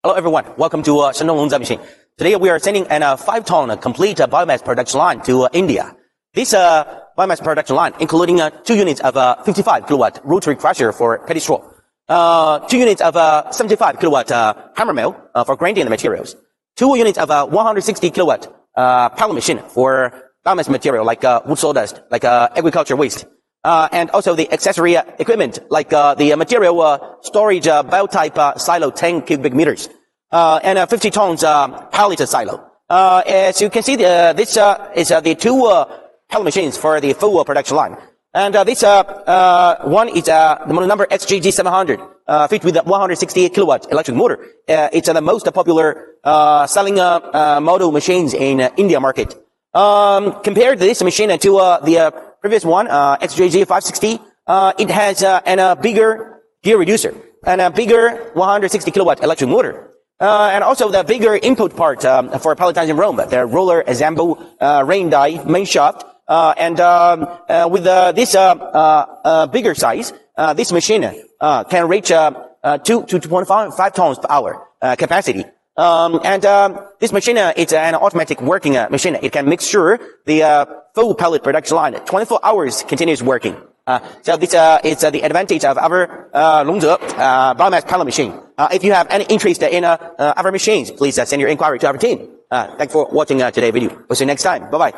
Hello everyone, welcome to Shandong China. Today we are sending a 5-ton complete biomass production line to India. This biomass production line, including 2 units of 55 kilowatt rotary crusher for petty straw, 2 units of 75 kilowatt hammer mill for grinding the materials, 2 units of 160 kilowatt pellet machine for biomass material like wood sawdust, like agriculture waste, and also the accessory equipment like the material storage bio-type silo 10 cubic meters, and 50 tons pallet silo. As you can see, this is the 2 pellet machines for the full production line. And this one is the model number XJG700, fitted with a 168 kilowatt electric motor. It's the most popular selling model machines in India market. Compared this machine to the previous one, XJG560, it has a bigger gear reducer and a bigger 160 kilowatt electric motor. And also the bigger input part for pelletizing room, the roller, example, rain die, main shaft. And with this bigger size, this machine can reach 2 to 2.5 tons per hour capacity. This machine is an automatic working machine. It can make sure the full pellet production line 24 hours continuous working. So this is the advantage of our Longze biomass pellet machine. If you have any interest in our machines, please send your inquiry to our team. Thanks for watching today's video. We'll see you next time. Bye bye.